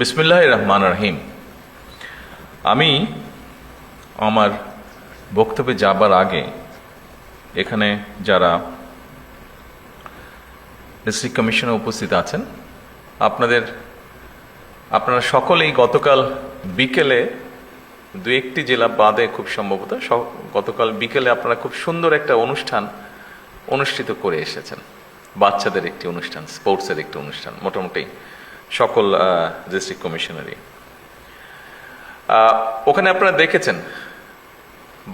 বিসমিল্লাহির রহমানির রহিম। আমি আমার বক্তব্যে যাবার আগে এখানে যারা ডিস্ট্রিক্ট কমিশনে উপস্থিত আছেন আপনারা সকলেই গতকাল বিকেলে দু একটি জেলা বাদে খুব সম্ভবত গতকাল বিকেলে আপনারা খুব সুন্দর একটা অনুষ্ঠান অনুষ্ঠিত করে এসেছেন। বাচ্চাদের একটি অনুষ্ঠান, স্পোর্টসের একটি অনুষ্ঠান, মোটামুটি সকল ডিস্ট্রিক্ট কমিশনারই ওখানে আপনারা দেখেছেন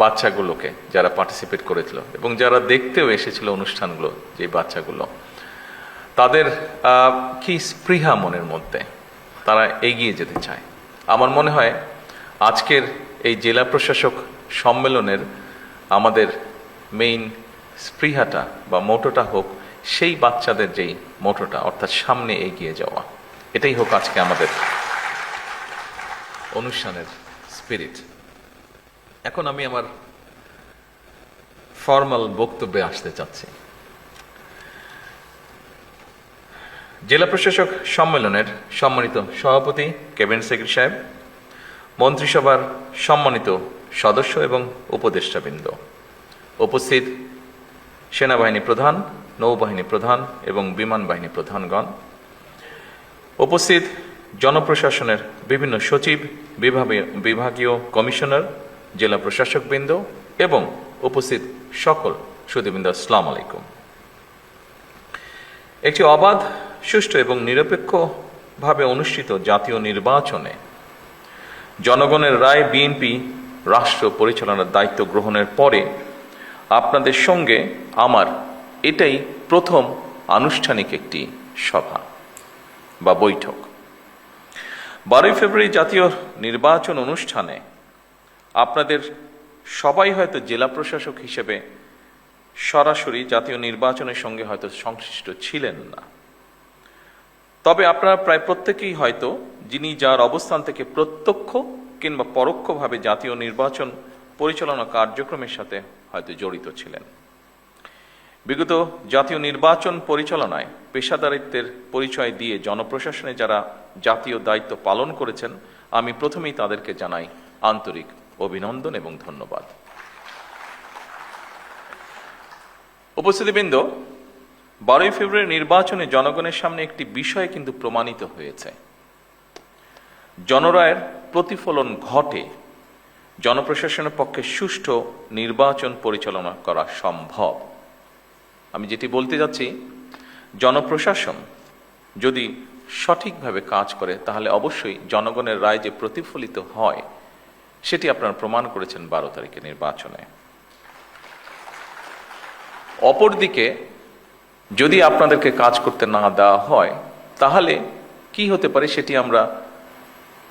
বাচ্চাগুলোকে যারা পার্টিসিপেট করেছিল এবং যারা দেখতেও এসেছিল অনুষ্ঠানগুলো, যে বাচ্চাগুলো, তাদের কি স্পৃহা মনের মধ্যে, তারা এগিয়ে যেতে চায়। আমার মনে হয় আজকের এই জেলা প্রশাসক সম্মেলনের আমাদের মেইন স্পৃহাটা বা মোটোটা হোক সেই বাচ্চাদের যেই মোটোটা, অর্থাৎ সামনে এগিয়ে যাওয়া, এটাই হোক আজকে আমাদের অনুষ্ঠানের স্পিরিট। এখন আমি আমার ফর্মাল বক্তব্যে আসতে চাচ্ছি। জেলা প্রশাসক সম্মেলনের সম্মানিত সভাপতি ক্যাবিনেট সেক্রেটারি সাহেব, মন্ত্রিসভার সম্মানিত সদস্য এবং উপদেষ্টাবৃন্দ, উপস্থিত সেনাবাহিনী প্রধান, নৌবাহিনী প্রধান এবং বিমান বাহিনী প্রধানগণ, উপস্থিত জনপ্রশাসনের বিভিন্ন সচিব, বিভাগীয় কমিশনার, জেলা প্রশাসকবৃন্দ এবং উপস্থিত সকল সুধীবৃন্দ, আসসালামু আলাইকুম। একটি অবাধ, সুষ্ঠু এবং নিরপেক্ষভাবে অনুষ্ঠিত জাতীয় নির্বাচনে জনগণের রায় বিএনপি রাষ্ট্র পরিচালনার দায়িত্ব গ্রহণের পরে আপনাদের সঙ্গে আমার এটাই প্রথম আনুষ্ঠানিক একটি সভা বা বৈঠক। 12 ফেব্রুয়ারি জাতীয় নির্বাচন অনুষ্ঠানে আপনাদের সবাই হয়তো জেলা প্রশাসক হিসেবে সরাসরি জাতীয় নির্বাচনের সঙ্গে হয়তো সংশ্লিষ্ট ছিলেন না, তবে আপনারা প্রায় প্রত্যেকেই হয়তো যিনি যার অবস্থান থেকে প্রত্যক্ষ কিংবা পরোক্ষভাবে জাতীয় নির্বাচন পরিচালনা কার্যক্রমের সাথে হয়তো জড়িত ছিলেন। বিগত জাতীয় নির্বাচন পরিচালনায় পেশাদারিত্বের পরিচয় দিয়ে জনপ্রশাসনে যারা জাতীয় দায়িত্ব পালন করেছেন, আমি প্রথমেই তাদেরকে জানাই আন্তরিক অভিনন্দন এবং ধন্যবাদ। উপস্থিতিবৃন্দ, 12 ফেব্রুয়ারি নির্বাচনে জনগণের সামনে একটি বিষয় কিন্তু প্রমাণিত হয়েছে। জনরায়ের প্রতিফলন ঘটে, জনপ্রশাসনের পক্ষে সুষ্ঠু নির্বাচন পরিচালনা করা সম্ভব। আমি যেটি বলতে যাচ্ছি, জনপ্রশাসন যদি সঠিকভাবে কাজ করে তাহলে অবশ্যই জনগণের রায় যে প্রতিফলিত হয় সেটি আপনারা প্রমাণ করেছেন 12 তারিখের নির্বাচনে। অপরদিকে যদি আপনাদেরকে কাজ করতে না দেওয়া হয় তাহলে কি হতে পারে সেটি আমরা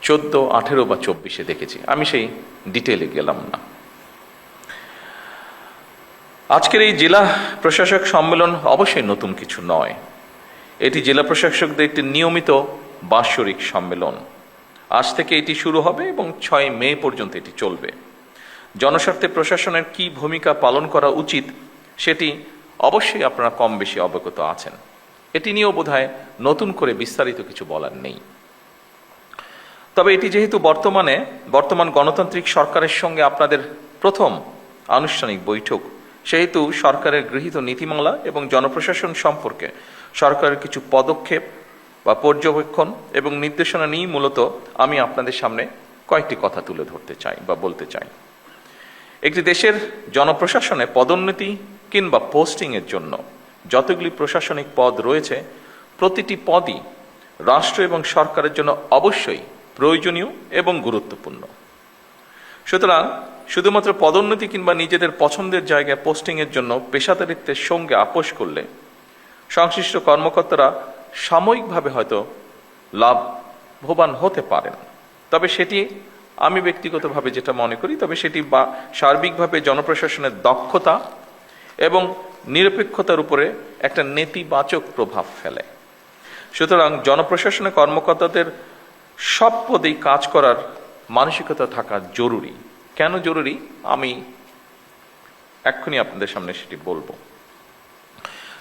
14, 18 বা 24-এ দেখেছি। আমি সেই ডিটেইলে গেলাম না। আজকের এই জেলা প্রশাসক সম্মেলন অবশ্যই নতুন কিছু নয়। এটি জেলা প্রশাসকদের একটি নিয়মিত বাৎসরিক সম্মেলন। আজ থেকে এটি শুরু হবে এবং 6 মে পর্যন্ত এটি চলবে। জনস্বার্থে প্রশাসনের কি ভূমিকা পালন করা উচিত সেটি অবশ্যই আপনারা কম বেশি অবগত আছেন। এটি নিয়েও বোধহয় নতুন করে বিস্তারিত কিছু বলার নেই। তবে এটি যেহেতু বর্তমান গণতান্ত্রিক সরকারের সঙ্গে আপনাদের প্রথম আনুষ্ঠানিক বৈঠক, সেহেতু সরকারের গৃহীত নীতিমালা এবং জনপ্রশাসন সম্পর্কে সরকারের কিছু পদক্ষেপ বা পর্যবেক্ষণ এবং নির্দেশনা নিয়ে মূলত আমি আপনাদের সামনে কয়েকটি কথা তুলে ধরতে চাই বা বলতে চাই। একটি দেশের জনপ্রশাসনে পদোন্নতি কিংবা পোস্টিংয়ের জন্য যতগুলি প্রশাসনিক পদ রয়েছে, প্রতিটি পদই রাষ্ট্র এবং সরকারের জন্য অবশ্যই প্রয়োজনীয় এবং গুরুত্বপূর্ণ। সুতরাং শুধুমাত্র পদোন্নতি কিংবা নিজেদের পছন্দের জায়গায় পোস্টিংয়ের জন্য পেশাদারিত্বের সঙ্গে আপোষ করলে সংশ্লিষ্ট কর্মকর্তারা সাময়িকভাবে হয়তো লাভবান হতে পারেন, তবে সেটি আমি ব্যক্তিগতভাবে যেটা মনে করি, তবে সেটি সার্বিকভাবে জনপ্রশাসনের দক্ষতা এবং নিরপেক্ষতার উপরে একটা নেতিবাচক প্রভাব ফেলে। সুতরাং জনপ্রশাসনের কর্মকর্তাদের সব পদেই কাজ করার মানসিকতা থাকা জরুরি। কেন জরুরি আমি এক্ষুনি আপনাদের সামনে সেটি বলবো।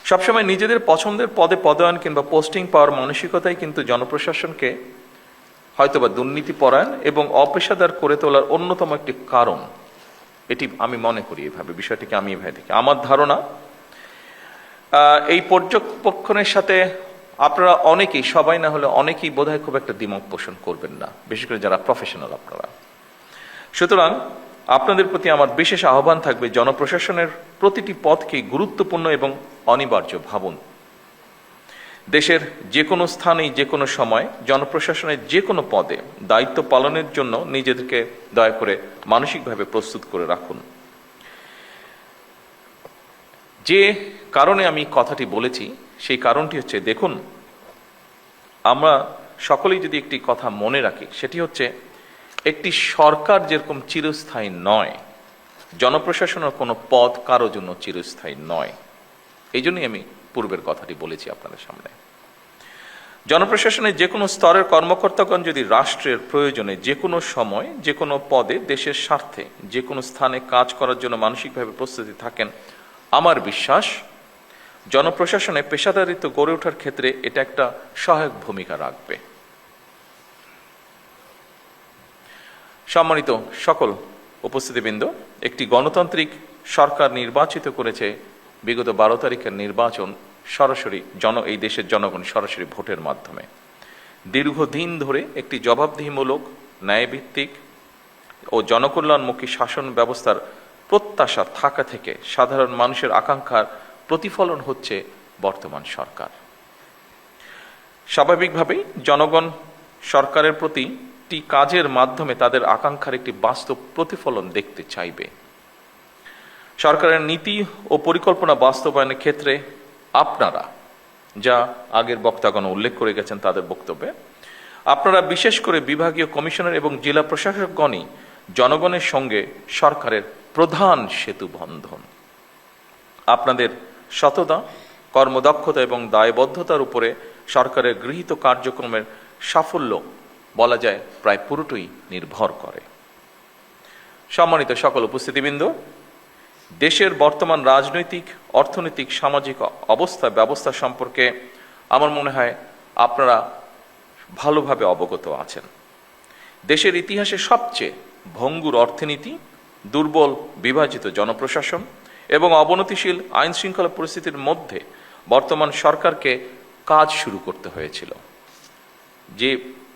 সবসময় নিজেদের পছন্দের পদে পদায়ন কিংবা পোস্টিং পাওয়ার মানসিকতাই কিন্তু জনপ্রশাসনকে হয়তোবা দুর্নীতিপরায়ণ এবং অপেশাদার করে তোলার অন্যতম একটি কারণ। এটি আমি মনে করি, এভাবে বিষয়টিকে আমি এভাবে দেখি। আমার ধারণা এই পর্যবেক্ষণের সাথে আপনারা অনেকেই, সবাই না হলে অনেকেই বোধহয় খুব একটা দ্বিমত পোষণ করবেন না, বিশেষ করে যারা প্রফেশনাল আপনারা। সুতরাং আপনাদের প্রতি আমার বিশেষ আহ্বান থাকবে, জনপ্রশাসনের প্রতিটি পদকেই গুরুত্বপূর্ণ এবং অনিবার্য ভাবুন। দেশের যে কোনো স্থানেই যে কোনো সময় জনপ্রশাসনের যে কোনো পদে দায়িত্ব পালনের জন্য নিজেদেরকে দয়া করে মানসিকভাবে প্রস্তুত করে রাখুন। যে কারণে আমি কথাটি বলেছি সেই কারণটি হচ্ছে, দেখুন, আমরা সকলেই যদি একটি কথা মনে রাখি, সেটি হচ্ছে একটি সরকার যেরকম চিরস্থায়ী নয়, জনপ্রশাসনের কোনো পদ কারো জন্য চিরস্থায়ী নয়। এই জন্যই আমি পূর্বের কথাটি বলেছি আপনাদের সামনে। জনপ্রশাসনের যে কোনো স্তরের কর্মকর্তাগণ যদি রাষ্ট্রের প্রয়োজনে যে কোনো সময় যে কোনো পদে দেশের স্বার্থে যে কোনো স্থানে কাজ করার জন্য মানসিকভাবে প্রস্তুতি থাকেন, আমার বিশ্বাস জনপ্রশাসনে পেশাদারিত্ব গড়ে ওঠার ক্ষেত্রে এটা একটা সহায়ক ভূমিকা রাখবে। সম্মানিত সকল উপস্থিতিবৃন্দ, একটি গণতান্ত্রিক সরকার নির্বাচিত করেছে বিগত 12 তারিখের নির্বাচন সরাসরি এই দেশের জনগণ সরাসরি ভোটের মাধ্যমে। দীর্ঘদিন ধরে একটি জবাবদিহিমূলক, ন্যায়ভিত্তিক ও জনকল্যাণমুখী শাসন ব্যবস্থার প্রত্যাশা থাকা থেকে সাধারণ মানুষের আকাঙ্ক্ষার প্রতিফলন হচ্ছে বর্তমান সরকার। স্বাভাবিকভাবেই জনগণ সরকারের প্রতিটি কাজের মাধ্যমে তাদের আকাঙ্ক্ষার একটি বাস্তব প্রতিফলন দেখতে চাইবে। সরকারের নীতি ও পরিকল্পনা বাস্তবায়নের ক্ষেত্রে আপনারা, যা আগের বক্তাগণ উল্লেখ করে গেছেন তাদের বক্তব্যে, আপনারা বিশেষ করে বিভাগীয় কমিশনার এবং জেলা প্রশাসকগণই জনগণের সঙ্গে সরকারের প্রধান সেতু বন্ধন। আপনাদের সততা, কর্মদক্ষতা এবং দায়বদ্ধতার উপরে সরকারের গৃহীত কার্যক্রমের সাফল্য বলা যায় প্রায় পুরোটাই নির্ভর করে। সম্মানিত সকল উপস্থিতিবৃন্দ, দেশের বর্তমান রাজনৈতিক, অর্থনৈতিক, সামাজিক ব্যবস্থা সম্পর্কে আমার মনে হয় আপনারা ভালোভাবে অবগত আছেন। দেশের ইতিহাসে সবচেয়ে ভঙ্গুর অর্থনীতি, দুর্বল বিভাজিত জনপ্রশাসন এবং অবনতিশীল আইন শৃঙ্খলা পরিস্থিতির মধ্যে বর্তমান সরকারকে কাজ শুরু করতে হয়েছিল। যে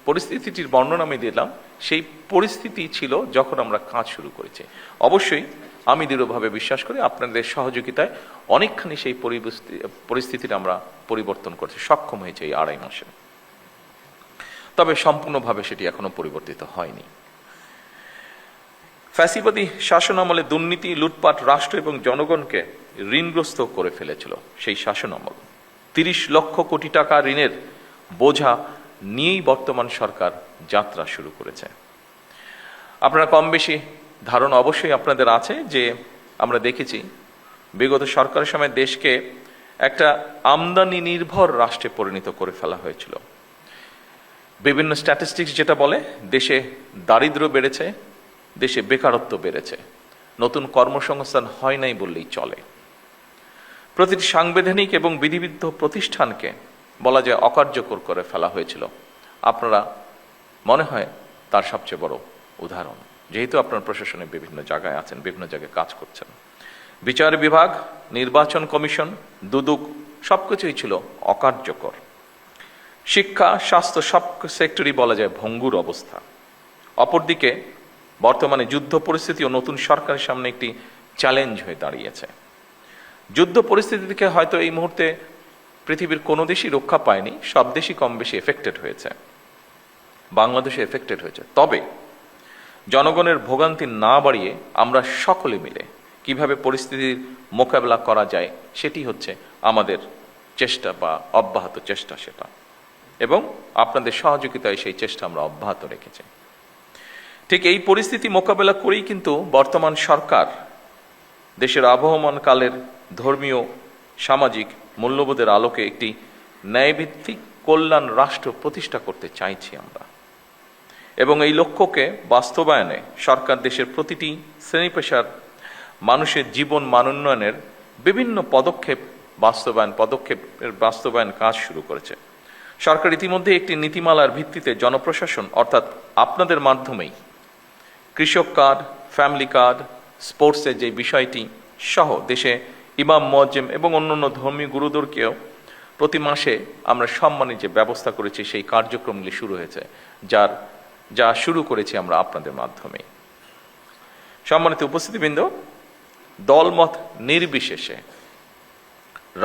পরিস্থিতিটির বর্ণনা আমি দিলাম, সেই পরিস্থিতি ছিল যখন আমরা কাজ শুরু করেছি। অবশ্যই আমি দৃঢ়ভাবে বিশ্বাস করি আপনাদের সহযোগিতায় অনেকখানি সেই পরিস্থিতিটা আমরা পরিবর্তন করতে সক্ষম হয়েছে এই 2.5 মাসে। তবে সম্পূর্ণভাবে সেটি এখনো পরিবর্তিত হয়নি। ফ্যাসিবাদী শাসন আমলে দুর্নীতি, লুটপাট রাষ্ট্র এবং জনগণকে ঋণগ্রস্ত করে ফেলেছিল। সেই শাসন আমল 30 লক্ষ কোটি টাকা ঋণের বোঝা নিয়েই বর্তমান সরকার যাত্রা শুরু করেছে। আপনারা কম বেশি ধারণা অবশ্যই আপনাদের আছে যে আমরা দেখেছি বিগত সরকারের সময় দেশকে একটা আমদানি নির্ভর রাষ্ট্রে পরিণত করে ফেলা হয়েছিল। বিভিন্ন স্ট্যাটিস্টিক্স যেটা বলে, দেশে দারিদ্র্য বেড়েছে, দেশে বেকারত্ব বেড়েছে, নতুন কর্মসংস্থান হয় নাই বললেই চলে। প্রতিটি সাংবিধানিক এবং বিধিবিদ্ধ প্রতিষ্ঠানকে বলা যায় অকার্যকর করে ফেলা হয়েছিল। আপনারা মনে হয় তার সবচেয়ে বড় উদাহরণ, যেহেতু আপনার প্রশাসনে বিভিন্ন জায়গায় আছেন, বিভিন্ন জায়গায় কাজ করছেন। বিচার বিভাগ, নির্বাচন কমিশন, দুদক সবকিছুই ছিল অকার্যকর। শিক্ষা, স্বাস্থ্য সব সেক্টরই বলা যায় ভঙ্গুর অবস্থা। অপরদিকে বর্তমানে যুদ্ধ পরিস্থিতি ও নতুন সরকারের সামনে একটি চ্যালেঞ্জ হয়ে দাঁড়িয়েছে। যুদ্ধ পরিস্থিতি থেকে হয়তো এই মুহূর্তে পৃথিবীর কোনো দেশই রক্ষা পায়নি, সব দেশই কম বেশি এফেক্টেড হয়েছে, বাংলাদেশে এফেক্টেড হয়েছে। তবে জনগণের ভোগান্তি না বাড়িয়ে আমরা সকলে মিলে কিভাবে পরিস্থিতির মোকাবেলা করা যায় সেটি হচ্ছে আমাদের চেষ্টা বা অব্যাহত চেষ্টা সেটা, এবং আপনাদের সহযোগিতায় সেই চেষ্টা আমরা অব্যাহত রেখেছি। ঠিক এই পরিস্থিতি মোকাবেলা করেই কিন্তু বর্তমান সরকার দেশের আবহমান কালের ধর্মীয়, সামাজিক মূল্যবোধের আলোকে একটি ন্যায়ভিত্তিক কল্যাণ রাষ্ট্র প্রতিষ্ঠা করতে চাইছি আমরা, এবং এই লক্ষ্যকে বাস্তবায়নে সরকার দেশের প্রতিটি শ্রেণী পেশার মানুষের জীবন মান উন্নয়নের বিভিন্ন পদক্ষেপের বাস্তবায়ন কাজ শুরু করেছে। সরকার ইতিমধ্যে একটি নীতিমালার ভিত্তিতে জনপ্রশাসন অর্থাৎ আপনাদের মাধ্যমেই কৃষক কার্ড, ফ্যামিলি কার্ড, স্পোর্টসের যে বিষয়টি সহ দেশে ইমাম, মুয়াজ্জিম এবং অন্যান্য ধর্মীয় গুরুদেরকেও প্রতি মাসে আমরা সম্মানের যে ব্যবস্থা করেছি সেই কার্যক্রমগুলি শুরু হয়েছে, যা শুরু করেছি আমরা আপনাদের মাধ্যমে। সম্মানিত উপস্থিতিবৃন্দ, দলমত নির্বিশেষে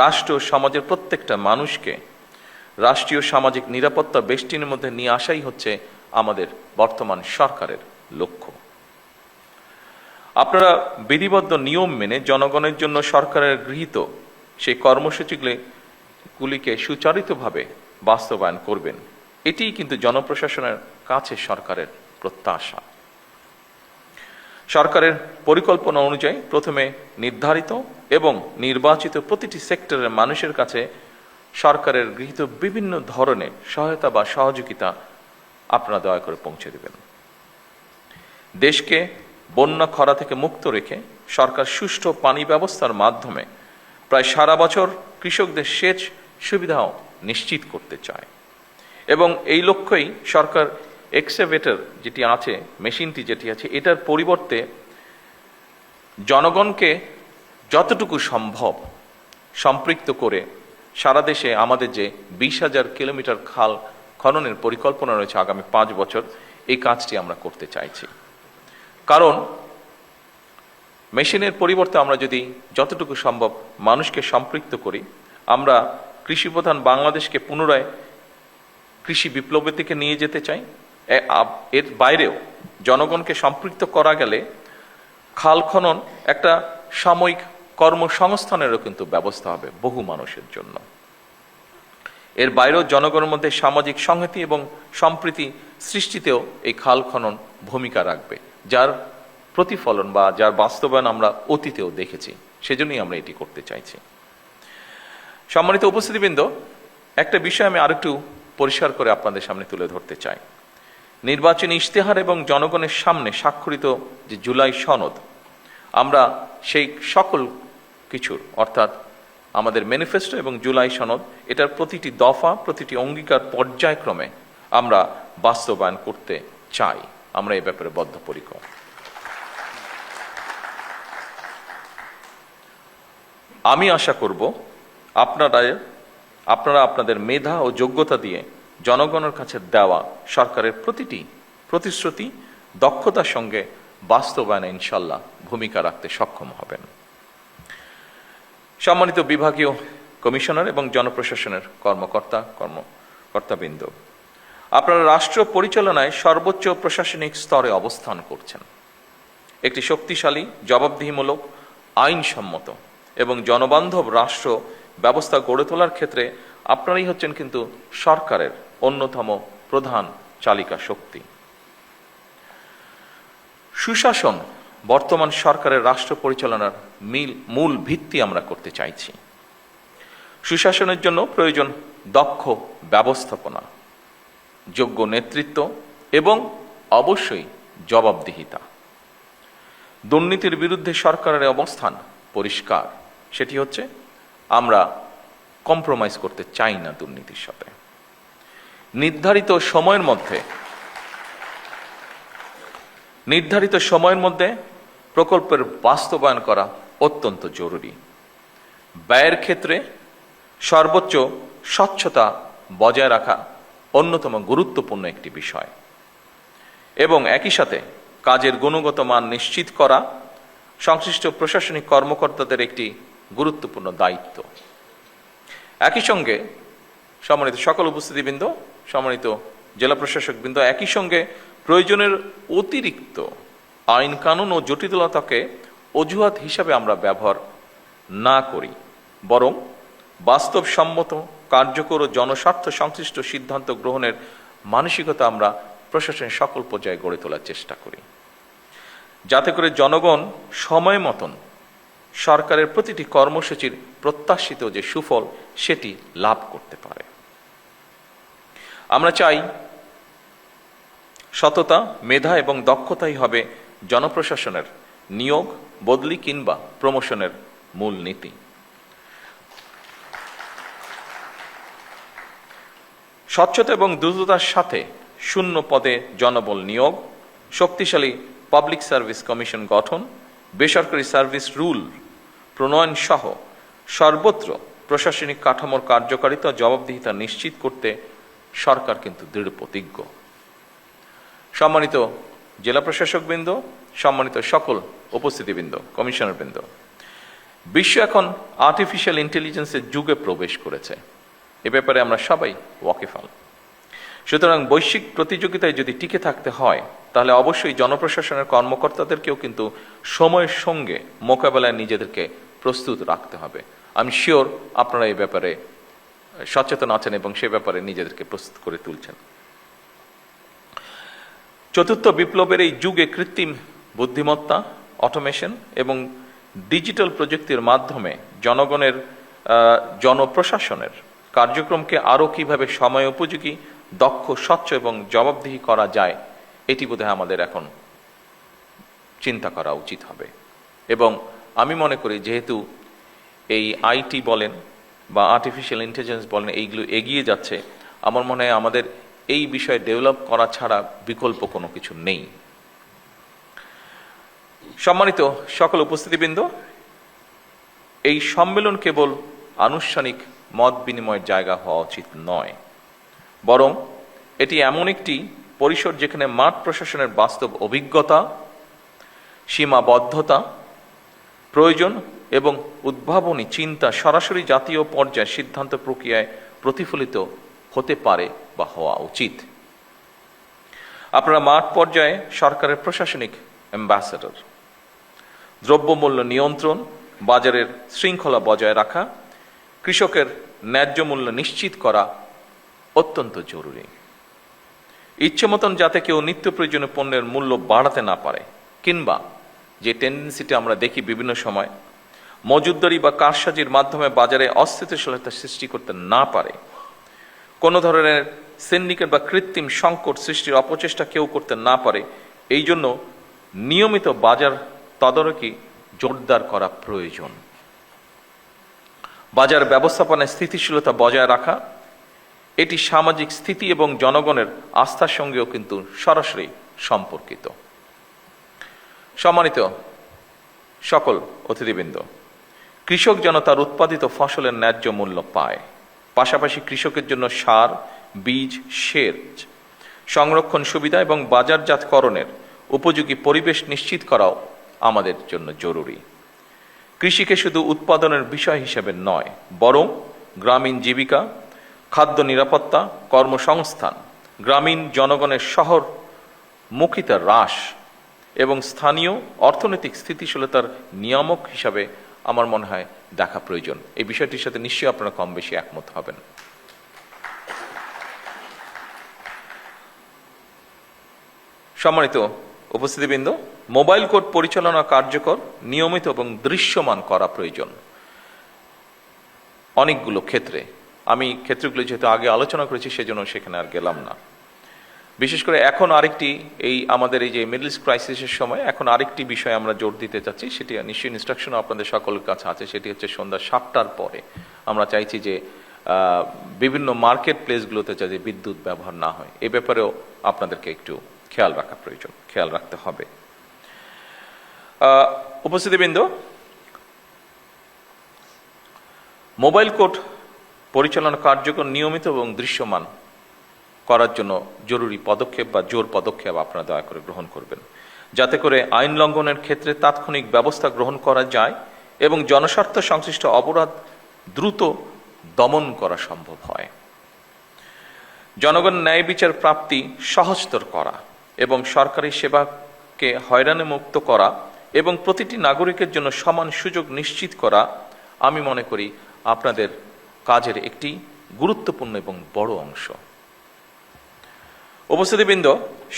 রাষ্ট্র ও সমাজের প্রত্যেকটা মানুষকে রাষ্ট্রীয় সামাজিক নিরাপত্তা বেষ্টনীর মধ্যে নিয়ে আসাই হচ্ছে আমাদের বর্তমান সরকারের লক্ষ্য। আপনারা বিধিবদ্ধ নিয়ম মেনে জনগণের জন্য সরকারের গৃহীত সেই কর্মসূচিগুলিকে সুচারিতভাবে বাস্তবায়ন করবেন, এটিই কিন্তু জনপ্রশাসনের কাছে সরকারের প্রত্যাশা। সরকারের পরিকল্পনা অনুযায়ী প্রথমে নির্ধারিত এবং নির্বাচিত প্রতিটি সেক্টরের মানুষের কাছে সরকারের গৃহীত বিভিন্ন ধরনের সহায়তা বা সহযোগিতা আপনারা দয়া করে পৌঁছে দেবেন। দেশকে বন্যা খরা থেকে মুক্ত রেখে সরকার সুষ্ঠু পানি ব্যবস্থার মাধ্যমে প্রায় সারা বছর কৃষকদের সেচ সুবিধাও নিশ্চিত করতে চায় এবং এই লক্ষ্যেই সরকার এক্সকাভেটর যেটি আছে, মেশিনটি যেটি আছে, এটার পরিবর্তে জনগণকে যতটুকু সম্ভব সম্পৃক্ত করে সারা দেশে আমাদের যে 20,000 কিলোমিটার খাল খননের পরিকল্পনা রয়েছে আগামী 5 বছর, এই কাজটি আমরা করতে চাইছি। কারণ মেশিনের পরিবর্তে আমরা যদি যতটুকু সম্ভব মানুষকে সম্পৃক্ত করি, আমরা কৃষিপ্রধান বাংলাদেশকে পুনরায় কৃষি বিপ্লবের দিকে নিয়ে যেতে চাই। এর বাইরেও জনগণকে সম্পৃক্ত করা গেলে খাল খনন একটা সাময়িক কর্মসংস্থানেরও কিন্তু ব্যবস্থা হবে বহু মানুষের জন্য। এর বাইরেও জনগণের মধ্যে সামাজিক সংহতি এবং সম্প্রীতি সৃষ্টিতেও এই খাল খনন ভূমিকা রাখবে, যার প্রতিফলন বা যার বাস্তবায়ন আমরা অতীতেও দেখেছি। সেজন্যই আমরা এটি করতে চাইছি। সম্মানিত উপস্থিতিবৃন্দ, একটা বিষয় আমি আরেকটু পরিষ্কার করে আপনাদের সামনে তুলে ধরতে চাই। নির্বাচনী ইশতেহার এবং জনগণের সামনে স্বাক্ষরিত যে জুলাই সনদ, আমরা সেই সকল কিছুর অর্থাৎ আমাদের ম্যানিফেস্টো এবং জুলাই সনদ, এটার প্রতিটি দফা, প্রতিটি অঙ্গীকার পর্যায়ক্রমে আমরা বাস্তবায়ন করতে চাই। আমরা এই ব্যাপারে বদ্ধপরিকর। আমি আশা করব আপনারা আপনাদের মেধা ও যোগ্যতা দিয়ে জনগণের কাছে দেওয়া সরকারের প্রতিটি প্রতিশ্রুতি দক্ষতার সঙ্গে বাস্তবায়নে ইনশাল্লাহ ভূমিকা রাখতে সক্ষম হবেন। সম্মানিত বিভাগীয় কমিশনার এবং জনপ্রশাসনের কর্মকর্তাবৃন্দ, আপনারা রাষ্ট্র পরিচালনায় সর্বোচ্চ প্রশাসনিক স্তরে অবস্থান করছেন। একটি শক্তিশালী, জবাবদিহিমূলক, আইনসম্মত এবং জনবান্ধব রাষ্ট্র ব্যবস্থা গড়ে তোলার ক্ষেত্রে আপনারাই হচ্ছেন কিন্তু সরকারের অন্যতম প্রধান চালিকা শক্তি। সুশাসন বর্তমান সরকারের রাষ্ট্র পরিচালনার মূল ভিত্তি আমরা করতে চাইছি। সুশাসনের জন্য প্রয়োজন দক্ষ ব্যবস্থাপনা, যোগ্য নেতৃত্ব এবং অবশ্যই জবাবদিহিতা। দুর্নীতির বিরুদ্ধে সরকারের অবস্থান পরিষ্কার, সেটি হচ্ছে আমরা কম্প্রোমাইজ করতে চাই না দুর্নীতির সাথে। নির্ধারিত সময়ের মধ্যে প্রকল্পের বাস্তবায়ন করা অত্যন্ত জরুরি। ব্যয়ের ক্ষেত্রে সর্বোচ্চ স্বচ্ছতা বজায় রাখা অন্যতম গুরুত্বপূর্ণ একটি বিষয় এবং একই সাথে কাজের গুণগত মান নিশ্চিত করা সংশ্লিষ্ট প্রশাসনিক কর্মকর্তাদের একটি গুরুত্বপূর্ণ দায়িত্ব। একই সঙ্গে সম্মানিত সকল উপস্থিতিবৃন্দ, সম্মানিত জেলা প্রশাসকবৃন্দ, একই সঙ্গে প্রয়োজনের অতিরিক্ত আইন কানুন ও জটিলতাকে অজুহাত হিসাবে আমরা ব্যবহার না করি, বরং বাস্তবসম্মত, কার্যকর ও জনস্বার্থ সংশ্লিষ্ট সিদ্ধান্ত গ্রহণের মানসিকতা আমরা প্রশাসনের সকল পর্যায়ে গড়ে তোলার চেষ্টা করি, যাতে করে জনগণ সময় মতন সরকারের প্রতিটি কর্মসূচির প্রত্যাশিত যে সুফল সেটি লাভ করতে পারে। আমরা চাই সততা, মেধা এবং দক্ষতাই হবে জনপ্রশাসনের নিয়োগ, বদলি কিংবা প্রমোশনের মূল নীতি। স্বচ্ছতা এবং দ্রুততার সাথে শূন্য পদে জনবল নিয়োগ, শক্তিশালী পাবলিক সার্ভিস কমিশন গঠন, বেসরকারি সার্ভিস রুল প্রণয়ন সহ সর্বত্র প্রশাসনিক কাঠামোর কার্যকারিতা ও জবাবদিহিতা নিশ্চিত করতে সরকার কিন্তু দৃঢ় প্রতিজ্ঞ। সম্মানিত জেলা প্রশাসকবৃন্দ, সম্মানিত সকল উপস্থিতিবৃন্দ, কমিশনারবৃন্দ, বিশ্ব এখন আর্টিফিশিয়াল ইন্টেলিজেন্সের যুগে প্রবেশ করেছে। এ ব্যাপারে আমরা সবাই ওয়াকিফাল। সুতরাং বৈশ্বিক প্রতিযোগিতায় যদি টিকে থাকতে হয়, তাহলে অবশ্যই জনপ্রশাসনের কর্মকর্তাদেরকেও কিন্তু সময়ের সঙ্গে মোকাবেলায় নিজেদেরকে প্রস্তুত রাখতে হবে। আমি শিওর আপনারা এই ব্যাপারে সচেতন আছেন এবং সে ব্যাপারে নিজেদেরকে প্রস্তুত করে তুলছেন। চতুর্থ বিপ্লবের এই যুগে কৃত্রিম বুদ্ধিমত্তা, অটোমেশন এবং ডিজিটাল প্রযুক্তির মাধ্যমে জনগণের জনপ্রশাসনের কার্যক্রমকে আরও কিভাবে সময় উপযোগী, দক্ষ, স্বচ্ছ এবং জবাবদিহি করা যায়, এটি বোধহয় আমাদের এখন চিন্তা করা উচিত হবে। এবং আমি মনে করি যেহেতু এই আইটি বলেন বা আর্টিফিশিয়াল ইন্টেলিজেন্স বলেন, এইগুলো এগিয়ে যাচ্ছে, আমার মনে হয় আমাদের এই বিষয়ে ডেভেলপ করা ছাড়া বিকল্প কোনো কিছু নেই। সম্মানিত সকল উপস্থিতিবৃন্দ, এই সম্মেলন কেবল আনুষ্ঠানিক মত বিনিময়ের জায়গা হওয়া উচিত নয়, বরং এটি এমন একটি পরিসর যেখানে মাঠ প্রশাসনের বাস্তব অভিজ্ঞতা, সীমাবদ্ধতা, প্রয়োজন এবং উদ্ভাবনী চিন্তা সরাসরি জাতীয় পর্যায়ে সিদ্ধান্ত প্রক্রিয়ায় প্রতিফলিত হতে পারে বা হওয়া উচিত। আপনারা মাঠ পর্যায়ে সরকারের প্রশাসনিক অ্যাম্বাসেডর। দ্রব্যমূল্য নিয়ন্ত্রণ, বাজারের শৃঙ্খলা বজায় রাখা, কৃষকের ন্যায্য মূল্য নিশ্চিত করা অত্যন্ত জরুরি। ইচ্ছে মতন যাতে কেউ নিত্য প্রয়োজনীয় পণ্যের মূল্য বাড়াতে না পারে, কিংবা যে টেন্ডেন্সিটা আমরা দেখি বিভিন্ন সময় মজুতদারি বা কারসাজির মাধ্যমে বাজারে অস্থিতিশীলতা সৃষ্টি করতে না পারে, কোনো ধরনের সিন্ডিকেট বা কৃত্রিম সংকট সৃষ্টির অপচেষ্টা কেউ করতে না পারে, এই জন্য নিয়মিত বাজার তদারকি জোরদার করা প্রয়োজন। বাজার ব্যবস্থাপনায় স্থিতিশীলতা বজায় রাখা, এটি সামাজিক স্থিতি এবং জনগণের আস্থার সঙ্গেও কিন্তু সরাসরি সম্পর্কিত। সম্মানিত সকল অতিথিবৃন্দ, কৃষক যেন তার উৎপাদিত ফসলের ন্যায্য মূল্য পায়, পাশাপাশি কৃষকের জন্য সার, বীজ, সেচ, সংরক্ষণ সুবিধা এবং বাজারজাতকরণের উপযোগী পরিবেশ নিশ্চিত করাও আমাদের জন্য জরুরি। কৃষিকে শুধু উৎপাদনের বিষয় হিসেবে নয়, বরং গ্রামীণ জীবিকা, খাদ্য নিরাপত্তা, কর্মসংস্থান, গ্রামীণ জনগণের শহরমুখিতা হ্রাস এবং স্থানীয় অর্থনৈতিক স্থিতিশীলতার নিয়ামক হিসাবে আমার মনে হয় দেখা প্রয়োজন। এই বিষয়টির সাথে নিশ্চয়ই আপনারা কম বেশি একমত হবেন। সম্মানিত উপস্থিতিবৃন্দ, মোবাইল কোর্ট পরিচালনা কার্যকর, নিয়মিত এবং দৃশ্যমান করা প্রয়োজন। অনেকগুলো ক্ষেত্রে, আমি ক্ষেত্রগুলো যেহেতু আগে আলোচনা করেছি সেজন্য সেখানে আর গেলাম না। বিশেষ করে এখন আরেকটি, এই আমাদের এই যে মিডল ইস্ট ক্রাইসিসের সময় এখন আরেকটি বিষয় আমরা জোর দিতে চাচ্ছি, সেটি নিশ্চয়ই ইনস্ট্রাকশন আপনাদের সকলের কাছে আছে, সেটি হচ্ছে সন্ধ্যা 7টার পরে আমরা চাইছি যে বিভিন্ন মার্কেট প্লেসগুলোতে যাতে বিদ্যুৎ ব্যবহার না হয়, এ ব্যাপারেও আপনাদেরকে একটু খেয়াল রাখা প্রয়োজন, খেয়াল রাখতে হবে। উপস্থিতিবৃন্দ, মোবাইল কোর্ট পরিচালনা কার্যকর, নিয়মিত এবং দৃশ্যমান করার জন্য জরুরি পদক্ষেপ বা জোর পদক্ষেপ আপনারা দয়া করে গ্রহণ করবেন, যাতে করে আইন লঙ্ঘনের ক্ষেত্রে তাৎক্ষণিক ব্যবস্থা গ্রহণ করা যায় এবং জনস্বার্থ সংশ্লিষ্ট অপরাধ দ্রুত দমন করা সম্ভব হয়। জনগণ ন্যায় বিচার প্রাপ্তি সহজতর করা এবং সরকারি সেবাকে হয়রানি মুক্ত করা এবং প্রতিটি নাগরিকের জন্য সমান সুযোগ নিশ্চিত করা, আমি মনে করি আপনাদের কাজের একটি গুরুত্বপূর্ণ এবং বড় অংশ। উপস্থিতিবৃন্দ,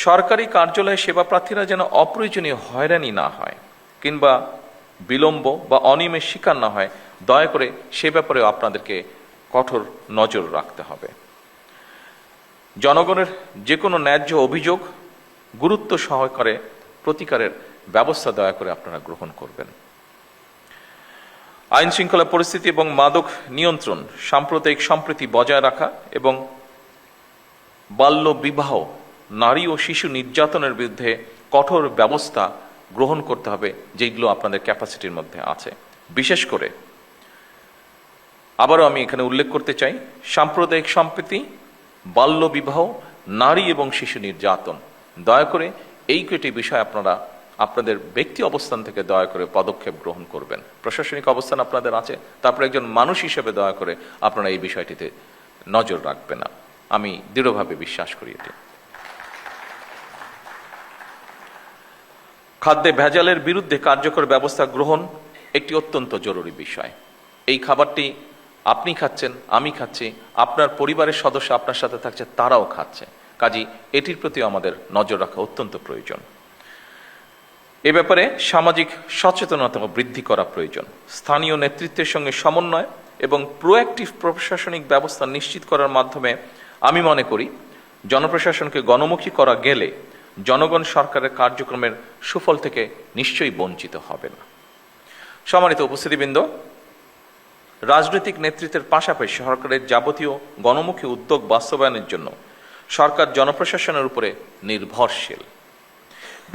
সরকারি কার্যালয়ে সেবা প্রার্থীরা যেন অপ্রয়োজনীয় হয়রানি না হয় কিংবা বিলম্ব বা অনিয়মের শিকার না হয়, দয়া করে সে ব্যাপারেও আপনাদেরকে কঠোর নজর রাখতে হবে। জনগণের যে কোনো ন্যায্য অভিযোগ গুরুত্ব সহকারে প্রতিকারের ব্যবস্থা দয়া করে আপনারা গ্রহণ করবেন। আইন শৃঙ্খলা পরিস্থিতি এবং মাদক নিয়ন্ত্রণ, সাম্প্রদায়িক সম্প্রীতি বজায় রাখা এবং বাল্য বিবাহ, নারী ও শিশু নির্যাতনের বিরুদ্ধে কঠোর ব্যবস্থা গ্রহণ করতে হবে, যেগুলো আপনাদের ক্যাপাসিটির মধ্যে আছে। বিশেষ করে আবারও আমি এখানে উল্লেখ করতে চাই, সাম্প্রদায়িক সম্প্রীতি, বাল্য বিবাহ, নারী এবং শিশু নির্যাতন, দয়া করে এই কয়টি বিষয় আপনারা আপনাদের ব্যক্তি অবস্থান থেকে দয়া করে পদক্ষেপ গ্রহণ করবেন। প্রশাসনিক অবস্থান আপনাদের আছে, তারপরে একজন মানুষ হিসেবে দয়া করে আপনারা এই বিষয়টিতে নজর রাখবেন না। আমি দৃঢ়ভাবে বিশ্বাস করি এটি। খাদ্যে ভেজালের বিরুদ্ধে কার্যকর ব্যবস্থা গ্রহণ একটি অত্যন্ত জরুরি বিষয়। এই খাবারটি আপনি খাচ্ছেন, আমি খাচ্ছি, আপনার পরিবারের সদস্য আপনার সাথে থাকছে, তারাও খাচ্ছে। কাজেই এটির প্রতি আমাদের নজর রাখা অত্যন্ত প্রয়োজন। এ ব্যাপারে সামাজিক সচেতনতা বৃদ্ধি করা প্রয়োজন। স্থানীয় নেতৃত্বের সঙ্গে সমন্বয় এবং প্রোঅ্যাক্টিভ প্রশাসনিক ব্যবস্থা নিশ্চিত করার মাধ্যমে আমি মনে করি জনপ্রশাসনকে গণমুখী করা গেলে জনগণ সরকারের কার্যক্রমের সুফল থেকে নিশ্চয়ই বঞ্চিত হবে না। সম্মানিত উপস্থিতিবৃন্দ, রাজনৈতিক নেতৃত্বের পাশাপাশি সরকারের যাবতীয় গণমুখী উদ্যোগ বাস্তবায়নের জন্য সরকার জনপ্রশাসনের উপরে নির্ভরশীল।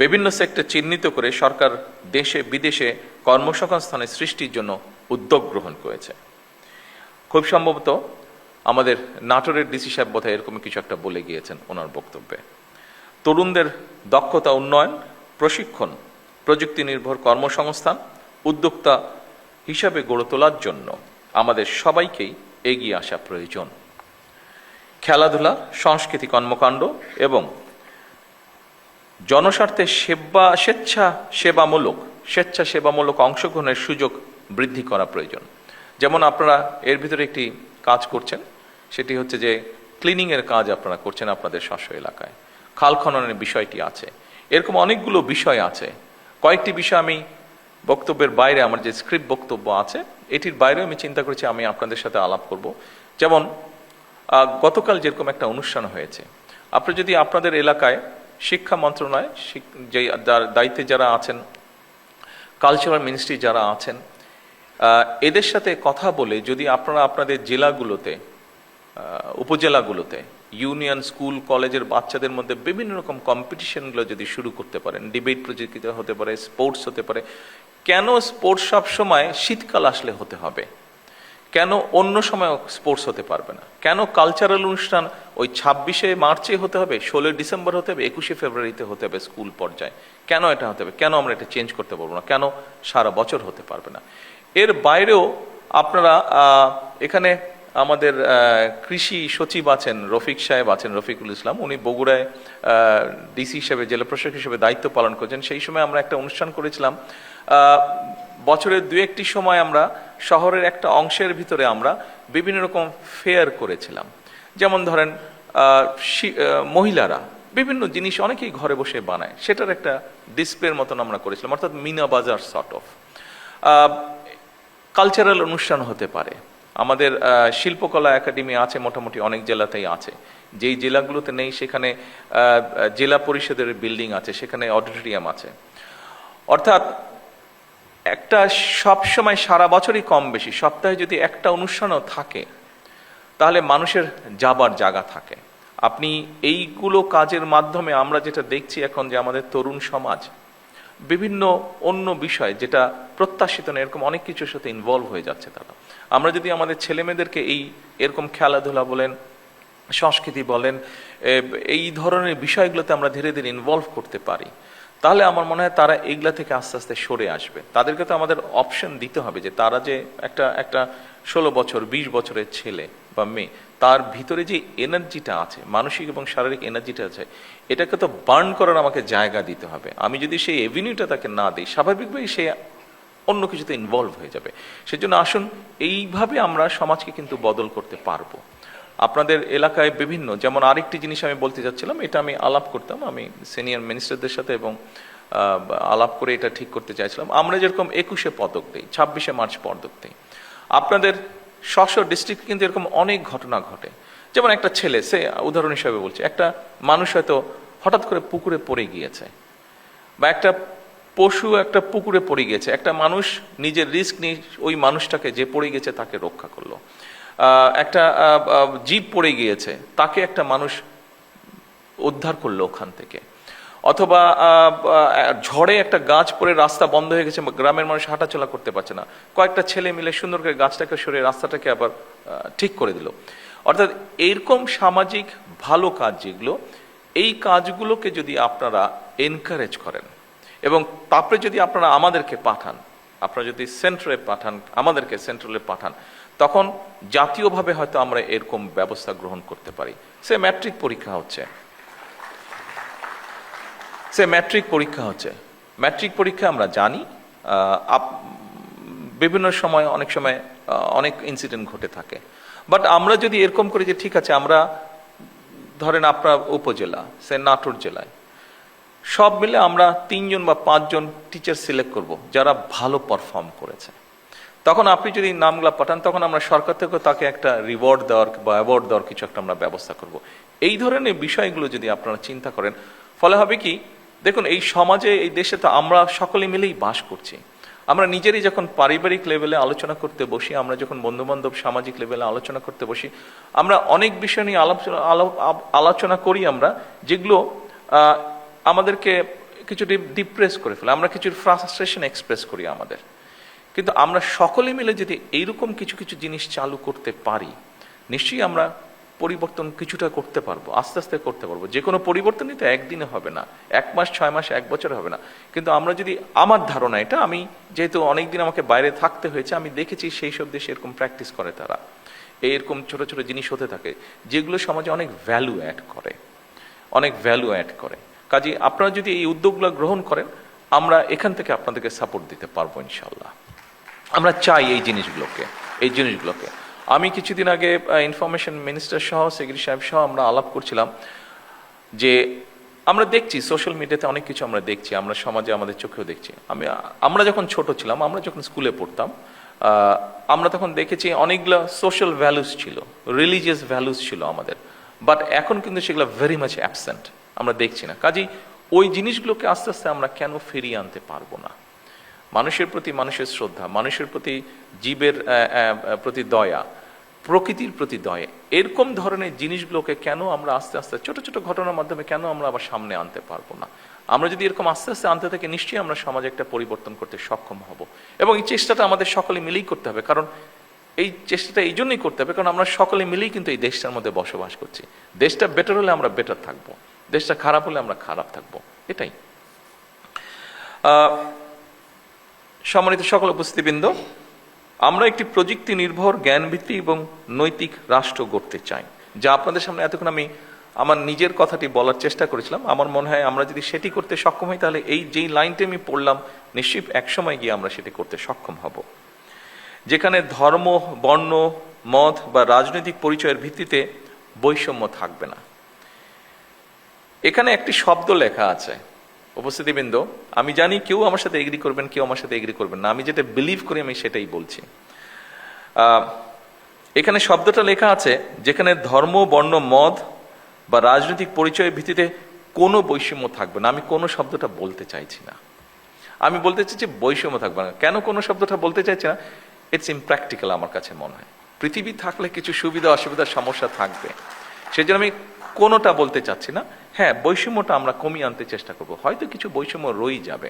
বিভিন্ন সেক্টর চিহ্নিত করে সরকার দেশে বিদেশে কর্মসংস্থানের সৃষ্টির জন্য উদ্যোগ গ্রহণ করেছে। খুব সম্ভবত আমাদের নাটোরের ডিসি সাহেব বোধহয় এরকম কিছু একটা বলে গিয়েছেন ওনার বক্তব্যে। তরুণদের দক্ষতা উন্নয়ন, প্রশিক্ষণ, প্রযুক্তি নির্ভর কর্মসংস্থান, উদ্যোক্তা হিসাবে গড়ে তোলার জন্য আমাদের সবাইকেই এগিয়ে আসা প্রয়োজন। খেলাধুলা, সংস্কৃতি কর্মকাণ্ড এবং জনস্বার্থে স্বেচ্ছাসেবামূলক অংশগ্রহণের সুযোগ বৃদ্ধি করা প্রয়োজন। যেমন আপনারা এর ভিতরে একটি কাজ করছেন, সেটি হচ্ছে যে ক্লিনিংয়ের কাজ আপনারা করছেন আপনাদের স্ব এলাকায়, খাল খননের বিষয়টি আছে, এরকম অনেকগুলো বিষয় আছে। কয়েকটি বিষয় আমি বক্তব্যের বাইরে, আমার যে স্ক্রিপ্ট বক্তব্য আছে এটির বাইরে আমি চিন্তা করেছি আমি আপনাদের সাথে আলাপ করব। যেমন গতকাল যেরকম একটা অনুষ্ঠান হয়েছে, আপনি যদি আপনাদের এলাকায় শিক্ষা মন্ত্রণালয় যে দায়িত্বে যারা আছেন, কালচারাল মিনিস্ট্রি যারা আছেন, এদের সাথে কথা বলে যদি আপনারা আপনাদের জেলাগুলোতে, উপজেলাগুলোতে ইউনিয়ন, স্কুল, কলেজের বাচ্চাদের মধ্যে বিভিন্ন রকম কম্পিটিশনগুলো যদি শুরু করতে পারেন, ডিবেট প্রতিযোগিতা হতে পারে, স্পোর্টস হতে পারে। কেন স্পোর্টস সব সময় শীতকাল আসলে হতে হবে? কেন অন্য সময় স্পোর্টস হতে পারবে না? কেন কালচারাল অনুষ্ঠান ওই 26শে মার্চে হতে হবে, 16 ডিসেম্বর হতে হবে, 21শে ফেব্রুয়ারিতে হতে হবে স্কুল পর্যায়ে? কেন এটা হতে হবে? কেন আমরা এটা চেঞ্জ করতে পারবো না? কেন সারা বছর হতে পারবে না? এর বাইরেও আপনারা এখানে আমাদের কৃষি সচিব আছেন, রফিক সাহেব আছেন, রফিকুল ইসলাম, উনি বগুড়ায় ডিসি হিসেবে, জেলা প্রশাসক হিসেবে দায়িত্ব পালন করছেন। সেই সময় আমরা একটা অনুষ্ঠান করেছিলাম। বছরের 2-1টি সময় আমরা শহরের একটা অংশের ভিতরে আমরা বিভিন্ন রকম ফেয়ার করেছিলাম। যেমন ধরেন মহিলারা বিভিন্ন জিনিস অনেকেই ঘরে বসে বানায়, সেটার একটা ডিসপ্লের মতন আমরা করেছিলাম, অর্থাৎ মিনা বাজার সর্ট অফ। কালচারাল অনুষ্ঠান হতে পারে। আমাদের শিল্পকলা একাডেমি আছে, মোটামুটি অনেক জেলাতেই আছে। যেই জেলাগুলোতে নেই সেখানে জেলা পরিষদের বিল্ডিং আছে, সেখানে অডিটোরিয়াম আছে। অর্থাৎ একটা সবসময় সারা বছরই কম বেশি সপ্তাহে যদি একটা অনুষ্ঠানও থাকে, তাহলে মানুষের যাবার জায়গা থাকে। আপনি এইগুলো কাজের মাধ্যমে আমরা যেটা দেখছি এখন, যে আমাদের তরুণ সমাজ বিভিন্ন অন্য বিষয় যেটা প্রত্যাশিত না, এরকম অনেক কিছুর সাথে ইনভলভ হয়ে যাচ্ছে তারা। আমরা যদি আমাদের ছেলেমেয়েদেরকে এরকম খেলাধুলা বলেন, সংস্কৃতি বলেন, এই ধরনের বিষয়গুলোতে আমরা ধীরে ধীরে ইনভলভ করতে পারি, তাহলে আমার মনে হয় তারা এইগুলা থেকে আস্তে আস্তে সরে আসবে। তাদেরকে তো আমাদের অপশন দিতে হবে যে তারা যে একটা 16 বছর 20 বছরের ছেলে বা মেয়ে, তার ভিতরে যে এনার্জিটা আছে, মানসিক এবং শারীরিক এনার্জিটা আছে, এটাকে তো বার্ন করার আমাকে জায়গা দিতে হবে। আমি যদি সেই এভিনিউটা তাকে না দিই, স্বাভাবিকভাবেই সে অন্য কিছুতে ইনভলভ হয়ে যাবে। সেজন্য আসুন এইভাবে আমরা সমাজকে কিন্তু বদল করতে পারবো। আপনাদের এলাকায় বিভিন্ন, যেমন আরেকটি জিনিস আমি বলতে চাচ্ছিলাম, এটা আমি আলাপ করতাম, আমি সিনিয়র মিনিস্টারদের সাথে এবং আলাপ করে এটা ঠিক করতে চাইছিলাম। আমরা যেরকম 21শে পদক দিই, 26শে মার্চ পদক দিই, আপনাদের ডিস্ট্রিক্ট কিন্তু এরকম অনেক ঘটনা ঘটে। যেমন একটা ছেলে, সে উদাহরণ হিসাবে বলছে, একটা মানুষ হয়তো হঠাৎ করে পুকুরে পড়ে গিয়েছে, বা একটা পশু একটা পুকুরে পড়ে গিয়েছে, একটা মানুষ নিজের রিস্ক নিয়ে ওই মানুষটাকে যে পড়ে গেছে তাকে রক্ষা করলো। একটা জীব পড়ে গিয়েছে, তাকে একটা মানুষ উদ্ধার করলো ওখান থেকে, অথবা ঝড়ে একটা গাছ পড়ে রাস্তা বন্ধ হয়ে গেছে, গ্রামের মানুষ হাঁটাচলা করতে পারছে না, কয়েকটা ছেলে মিলে সুন্দর করে গাছটাকে সরিয়ে রাস্তাটাকে আবার ঠিক করে দিল। অর্থাৎ এইরকম সামাজিক ভালো কাজ যেগুলো, এই কাজগুলোকে যদি আপনারা এনকারেজ করেন এবং তারপরে যদি আপনারা আমাদেরকে পাঠান, আপনারা যদি সেন্ট্রালে পাঠান, আমাদেরকে সেন্ট্রালে পাঠান, তখন জাতীয়ভাবে হয়তো আমরা এরকম ব্যবস্থা গ্রহণ করতে পারি। সে ম্যাট্রিক পরীক্ষা হচ্ছে, ম্যাট্রিক পরীক্ষা আমরা জানি বিভিন্ন সময় অনেক সময় অনেক ইনসিডেন্ট ঘটে থাকে। বাট আমরা যদি এরকম করি যে ঠিক আছে, আমরা ধরেন আপনার উপজেলা, সে নাটোর জেলায় সব মিলে আমরা 3 জন বা 5 জন টিচার সিলেক্ট করব যারা ভালো পারফর্ম করেছে, তখন আপনি যদি নামগুলা পাঠান, তখন আমরা সরকার থেকে তাকে একটা রিওয়ার্ড দেওয়ার বা অ্যাওয়ার্ড দেওয়ার কিছু একটা আমরা ব্যবস্থা করব। এই ধরনের বিষয়গুলো যদি আপনারা চিন্তা করেন, ফলে হবে কি, দেখুন এই সমাজে, এই দেশে তো আমরা সকলে মিলেই বাস করছি। আমরা নিজেরই যখন পারিবারিক লেভেলে আলোচনা করতে বসি, আমরা যখন বন্ধু বান্ধব সামাজিক লেভেলে আলোচনা করতে বসি, আমরা অনেক বিষয় নিয়ে আলোচনা করি আমরা, যেগুলো আমাদেরকে কিছু ডিপ্রেস করে ফেলে, আমরা কিছু ফ্রাস্ট্রেশন এক্সপ্রেস করি আমাদের। কিন্তু আমরা সকলে মিলে যদি এইরকম কিছু কিছু জিনিস চালু করতে পারি, নিশ্চয়ই আমরা পরিবর্তন কিছুটা করতে পারবো, আস্তে আস্তে করতে পারবো। যে কোনো পরিবর্তনই তো একদিনে হবে না, 1 মাস, 6 মাস, 1 বছর হবে না। কিন্তু আমরা যদি, আমার ধারণা এটা, আমি যেহেতু অনেকদিন আমাকে বাইরে থাকতে হয়েছে, আমি দেখেছি সেই সব দেশে এরকম প্র্যাকটিস করে তারা, এরকম ছোট ছোট জিনিস হতে থাকে যেগুলো সমাজে অনেক ভ্যালু অ্যাড করে। কাজে আপনারা যদি এই উদ্যোগগুলো গ্রহণ করেন, আমরা এখান থেকে আপনাদেরকে সাপোর্ট দিতে পারবো ইনশাল্লাহ। আমরা চাই এই জিনিসগুলোকে। আমি কিছুদিন আগে ইনফরমেশন মিনিস্টার সহ, সেক্রেটারি সাহেব সহ আমরা আলাপ করছিলাম যে আমরা দেখছি সোশ্যাল মিডিয়াতে অনেক কিছু আমরা দেখছি, আমরা সমাজে আমাদের চোখেও দেখছি। আমরা যখন ছোট ছিলাম, আমরা যখন স্কুলে পড়তাম, আমরা তখন দেখেছি অনেকগুলো সোশ্যাল ভ্যালুস ছিল, রিলিজিয়াস ভ্যালুস ছিল আমাদের, বাট এখন কিন্তু সেগুলো ভেরি মাচ অ্যাবসেন্ট, আমরা দেখছি না। কাজেই ওই জিনিসগুলোকে আস্তে আস্তে আমরা কেন ফিরিয়ে আনতে পারবো না? মানুষের প্রতি মানুষের শ্রদ্ধা, মানুষের প্রতি জীবের প্রতি দয়া, প্রকৃতির প্রতি দয়া, এরকম ধরনের জিনিসগুলোকে কেন আমরা আস্তে আস্তে ছোট ছোট ঘটনার মাধ্যমে কেন আমরা আবার সামনে আনতে পারবো না? আমরা যদি এরকম আস্তে আস্তে আনতে থাকি, নিশ্চয়ই আমরা সমাজে একটা পরিবর্তন করতে সক্ষম হব। এবং এই চেষ্টাটা আমাদের সকলে মিলেই করতে হবে, কারণ এই চেষ্টাটা এই জন্যই করতে হবে কারণ আমরা সকলে মিলেই কিন্তু এই দেশটার মধ্যে বসবাস করছি। দেশটা বেটার হলে আমরা বেটার থাকবো, দেশটা খারাপ হলে আমরা খারাপ থাকবো, এটাই। সম্মানিত সকল উপস্থিতিবৃন্দ, আমরা একটি প্রযুক্তি নির্ভর, জ্ঞানভিত্তিক এবং নৈতিক রাষ্ট্র গড়তে চাই, যা আপনাদের সামনে এতক্ষণ আমি আমার নিজের কথাটি বলার চেষ্টা করেছিলাম। আমার মনে হয় আমরা যদি সেটি করতে সক্ষম হই, তাহলে এই যেই লাইনটি আমি পড়লাম, নিশ্চয়ই একসময় গিয়ে আমরা সেটি করতে সক্ষম হব, যেখানে ধর্ম, বর্ণ, মত বা রাজনৈতিক পরিচয়ের ভিত্তিতে বৈষম্য থাকবে না। এখানে একটি শব্দ লেখা আছে উপস্থিতিবৃন্দ, আমি জানি কেউ আমার সাথে এগ্রি করবেন, কেউ আমার সাথে এগ্রি করবেন না, আমি যেটা বিলিভ করি আমি সেটাই বলছি। এখানে শব্দটা লেখা আছে, যেখানে ধর্ম, বর্ণ, মত বা রাজনৈতিক পরিচয়ের ভিত্তিতে কোনো বৈষম্য থাকবে না। আমি কোনো শব্দটা বলতে চাইছি না, আমি বলতে চাইছি বৈষম্য থাকবে না। কেন কোনো শব্দটা বলতে চাইছি না? ইটস ইমপ্র্যাকটিক্যাল আমার কাছে মনে হয়। পৃথিবী থাকলে কিছু সুবিধা অসুবিধার সমস্যা থাকবে, সেই জন্য আমি কোনোটা বলতে চাচ্ছি না। হ্যাঁ, বৈষম্যটা আমরা কমিয়ে আনতে চেষ্টা করব, হয়তো কিছু বৈষম্য রয়েই যাবে,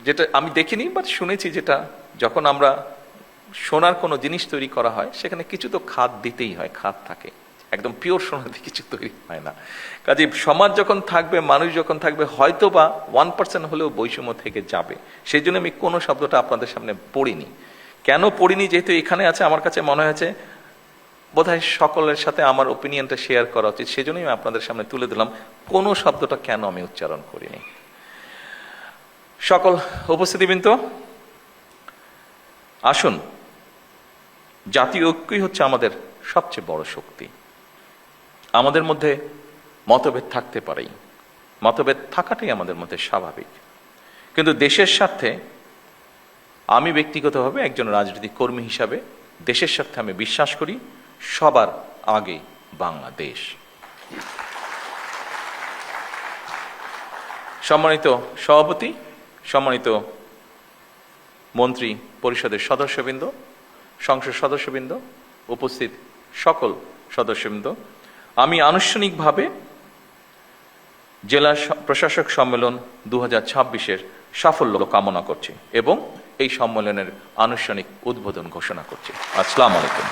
যেটা আমি দেখিনি বাট শুনেছি, যেটা যখন আমরা সোনার কোনো জিনিস তৈরি করা হয়, সেখানে কিছু তো খাদ দিতেই হয়, খাদ থাকে, একদম পিওর সোনা দিয়ে কিছু তৈরি হয় না। কাজে সমাজ যখন থাকবে, মানুষ যখন থাকবে, হয়তো বা 1% হলেও বৈষম্য থেকে যাবে। সেই জন্য আমি কোনো শব্দটা আপনাদের সামনে পড়িনি। কেন পড়িনি? যেহেতু এখানে আছে, আমার কাছে মনে হয়েছে বোধহয় সকলের সাথে আমার ওপিনিয়নটা শেয়ার করা উচিত, সেজন্যই আমি আপনাদের সামনে তুলে দিলাম কোন শব্দটা কেন আমি উচ্চারণ করিনি। সকল উপস্থিতিবৃন্দ, আসুন, জাতীয় ঐক্যই হচ্ছে আমাদের সবচেয়ে বড় শক্তি। আমাদের মধ্যে মতভেদ থাকতে পারেই, মতভেদ থাকাটাই আমাদের মধ্যে স্বাভাবিক, কিন্তু দেশের স্বার্থে, আমি ব্যক্তিগতভাবে একজন রাজনৈতিক কর্মী হিসাবে দেশের স্বার্থে আমি বিশ্বাস করি সবার আগে বাংলাদেশ। সম্মানিত সভাপতি, সম্মানিত মন্ত্রী পরিষদের সদস্যবৃন্দ, সংসদ সদস্যবৃন্দ, উপস্থিত সকল সদস্যবৃন্দ, আমি আনুষ্ঠানিকভাবে জেলা প্রশাসক সম্মেলন 2026-এর সাফল্য কামনা করছি এবং এই সম্মেলনের আনুষ্ঠানিক উদ্বোধন ঘোষণা করছি। আসসালামু আলাইকুম।